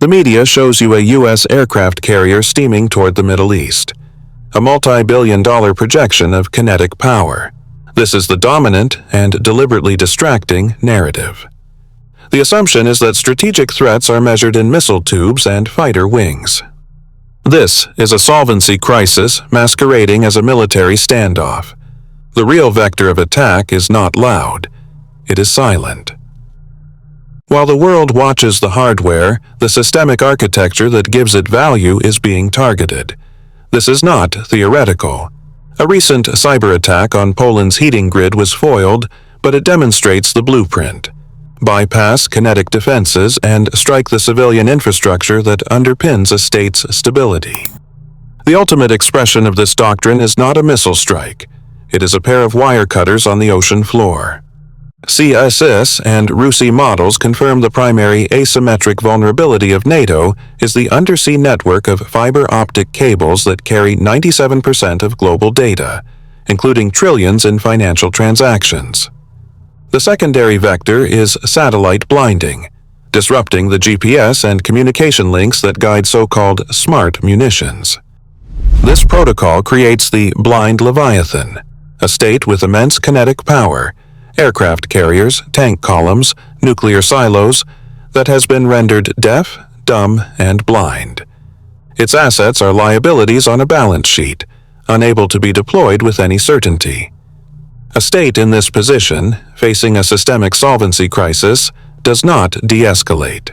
The media shows you a U.S. aircraft carrier steaming toward the Middle East, a multi-billion-dollar projection of kinetic power. This is the dominant and deliberately distracting narrative. The assumption is that strategic threats are measured in missile tubes and fighter wings. This is a solvency crisis masquerading as a military standoff. The real vector of attack is not loud. It is silent. While the world watches the hardware, the systemic architecture that gives it value is being targeted. This is not theoretical. A recent cyber attack on Poland's heating grid was foiled, but it demonstrates the blueprint. Bypass kinetic defenses and strike the civilian infrastructure that underpins a state's stability. The ultimate expression of this doctrine is not a missile strike. It is a pair of wire cutters on the ocean floor. CSIS and RUSI models confirm the primary asymmetric vulnerability of NATO is the undersea network of fiber optic cables that carry 97% of global data, including trillions in financial transactions. The secondary vector is satellite blinding, disrupting the GPS and communication links that guide so-called smart munitions. This protocol creates the blind Leviathan, a state with immense kinetic power, aircraft carriers, tank columns, nuclear silos, that has been rendered deaf, dumb, and blind. Its assets are liabilities on a balance sheet, unable to be deployed with any certainty. A state in this position, facing a systemic solvency crisis, does not de-escalate.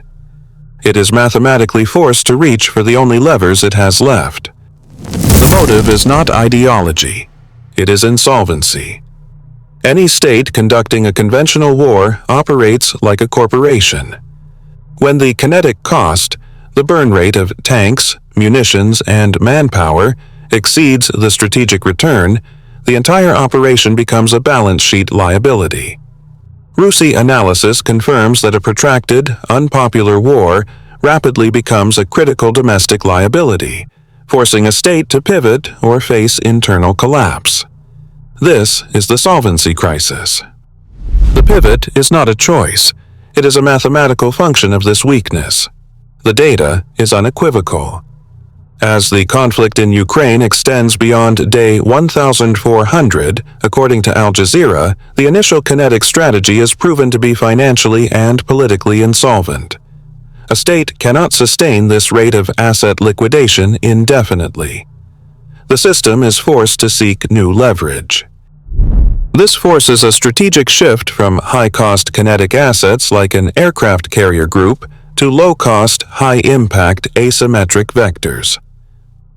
It is mathematically forced to reach for the only levers it has left. The motive is not ideology. It is insolvency. Any state conducting a conventional war operates like a corporation. When the kinetic cost, the burn rate of tanks, munitions, and manpower exceeds the strategic return, the entire operation becomes a balance sheet liability. RUSI analysis confirms that a protracted, unpopular war rapidly becomes a critical domestic liability, forcing a state to pivot or face internal collapse. This is the solvency crisis. The pivot is not a choice. It is a mathematical function of this weakness. The data is unequivocal. As the conflict in Ukraine extends beyond day 1,400, according to Al Jazeera, the initial kinetic strategy is proven to be financially and politically insolvent. A state cannot sustain this rate of asset liquidation indefinitely. The system is forced to seek new leverage. This forces a strategic shift from high-cost kinetic assets like an aircraft carrier group to low-cost, high-impact asymmetric vectors.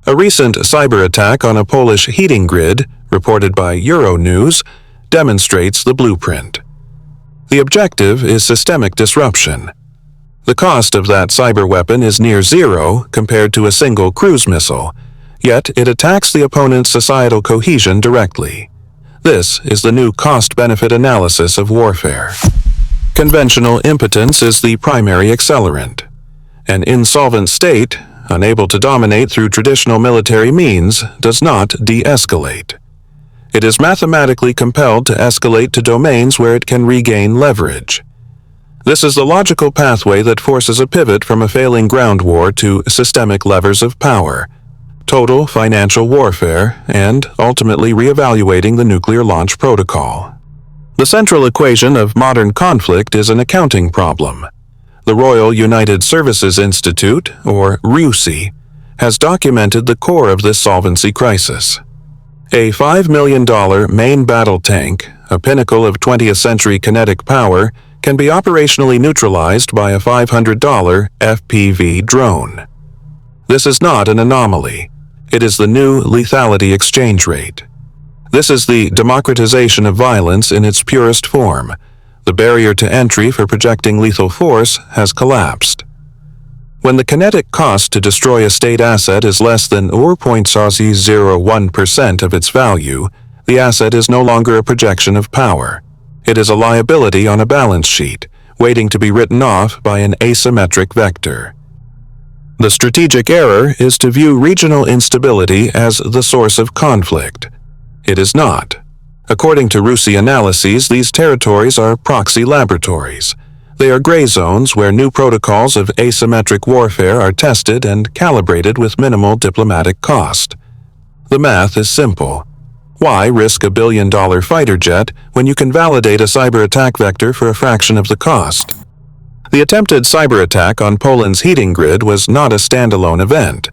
A recent cyber attack on a Polish heating grid, reported by Euronews, demonstrates the blueprint. The objective is systemic disruption. The cost of that cyber weapon is near zero compared to a single cruise missile, yet it attacks the opponent's societal cohesion directly. This is the new cost-benefit analysis of warfare. Conventional impotence is the primary accelerant. An insolvent state, unable to dominate through traditional military means, does not de-escalate. It is mathematically compelled to escalate to domains where it can regain leverage. This is the logical pathway that forces a pivot from a failing ground war to systemic levers of power, total financial warfare, and ultimately reevaluating the nuclear launch protocol. The central equation of modern conflict is an accounting problem. The Royal United Services Institute, or RUSI, has documented the core of this solvency crisis. A $5 million main battle tank, a pinnacle of 20th century kinetic power, can be operationally neutralized by a $500 FPV drone. This is not an anomaly. It is the new lethality exchange rate. This is the democratization of violence in its purest form. The barrier to entry for projecting lethal force has collapsed. When the kinetic cost to destroy a state asset is less than 0.001% of its value, the asset is no longer a projection of power. It is a liability on a balance sheet, waiting to be written off by an asymmetric vector. The strategic error is to view regional instability as the source of conflict. It is not. According to RUSI analyses, these territories are proxy laboratories. They are gray zones where new protocols of asymmetric warfare are tested and calibrated with minimal diplomatic cost. The math is simple. Why risk a billion-dollar fighter jet when you can validate a cyber attack vector for a fraction of the cost? The attempted cyber attack on Poland's heating grid was not a standalone event.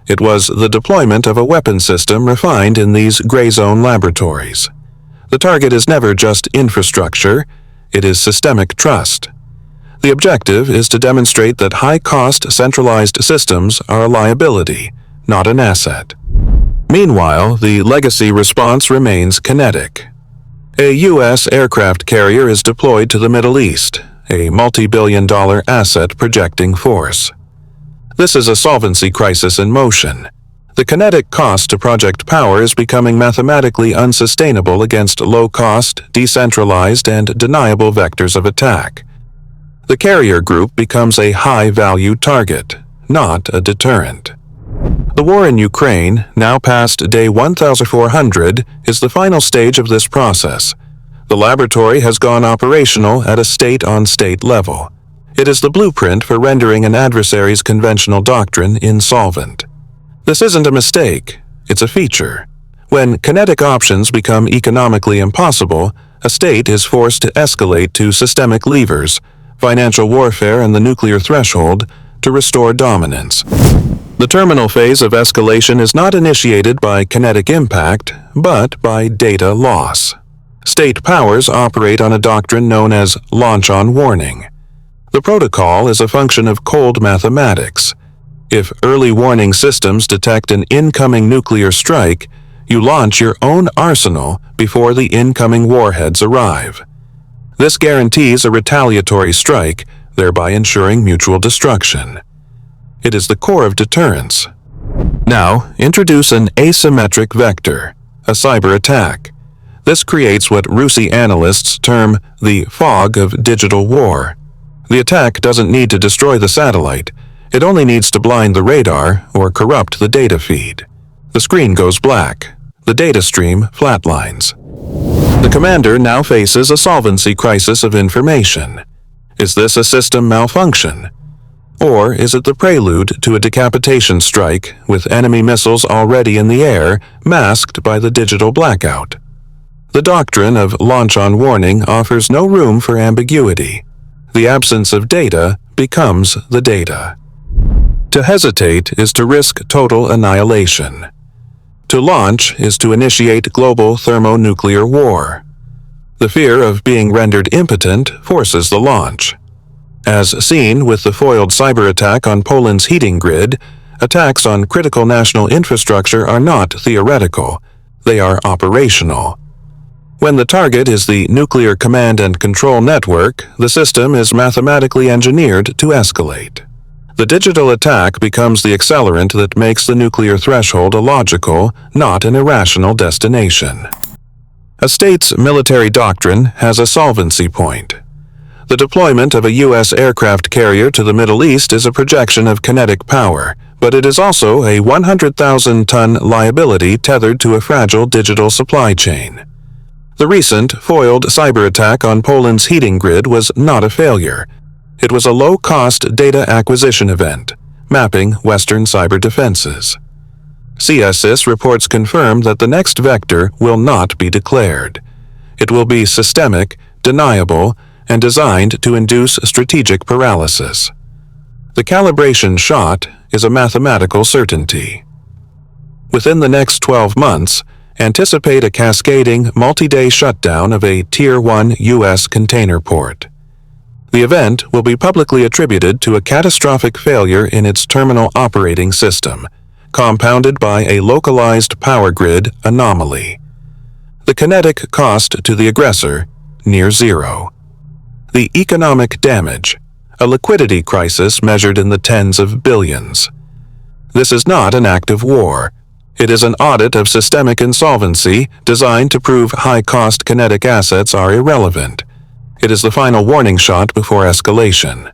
It was the deployment of a weapon system refined in these gray zone laboratories. The target is never just infrastructure, it is systemic trust. The objective is to demonstrate that high-cost centralized systems are a liability, not an asset. Meanwhile, the legacy response remains kinetic. A U.S. aircraft carrier is deployed to the Middle East, a multi-billion-dollar asset-projecting force. This is a solvency crisis in motion. The kinetic cost to project power is becoming mathematically unsustainable against low-cost, decentralized, and deniable vectors of attack. The carrier group becomes a high-value target, not a deterrent. The war in Ukraine, now past day 1400, is the final stage of this process. The laboratory has gone operational at a state-on-state level. It is the blueprint for rendering an adversary's conventional doctrine insolvent. This isn't a mistake, it's a feature. When kinetic options become economically impossible, a state is forced to escalate to systemic levers, financial warfare and the nuclear threshold, to restore dominance. The terminal phase of escalation is not initiated by kinetic impact, but by data loss. State powers operate on a doctrine known as launch on warning. The protocol is a function of cold mathematics. If early warning systems detect an incoming nuclear strike, you launch your own arsenal before the incoming warheads arrive. This guarantees a retaliatory strike, thereby ensuring mutual destruction. It is the core of deterrence. Now, introduce an asymmetric vector, a cyber attack. This creates what RUSI analysts term the fog of digital war. The attack doesn't need to destroy the satellite. It only needs to blind the radar or corrupt the data feed. The screen goes black. The data stream flatlines. The commander now faces a solvency crisis of information. Is this a system malfunction? Or is it the prelude to a decapitation strike with enemy missiles already in the air, masked by the digital blackout? The doctrine of launch on warning offers no room for ambiguity. The absence of data becomes the data. To hesitate is to risk total annihilation. To launch is to initiate global thermonuclear war. The fear of being rendered impotent forces the launch. As seen with the foiled cyber attack on Poland's heating grid, attacks on critical national infrastructure are not theoretical, they are operational. When the target is the nuclear command and control network, the system is mathematically engineered to escalate. The digital attack becomes the accelerant that makes the nuclear threshold a logical, not an irrational destination. A state's military doctrine has a solvency point. The deployment of a U.S. aircraft carrier to the Middle East is a projection of kinetic power, but it is also a 100,000-ton liability tethered to a fragile digital supply chain. The recent foiled cyber attack on Poland's heating grid was not a failure. It was a low-cost data acquisition event, mapping Western cyber defenses. CSIS reports confirm that the next vector will not be declared. It will be systemic, deniable, and designed to induce strategic paralysis. The calibration shot is a mathematical certainty. Within the next 12 months, anticipate a cascading, multi-day shutdown of a Tier 1 U.S. container port. The event will be publicly attributed to a catastrophic failure in its terminal operating system, compounded by a localized power grid anomaly. The kinetic cost to the aggressor, near zero. The economic damage, a liquidity crisis measured in the tens of billions. This is not an act of war. It is an audit of systemic insolvency designed to prove high-cost kinetic assets are irrelevant. It is the final warning shot before escalation.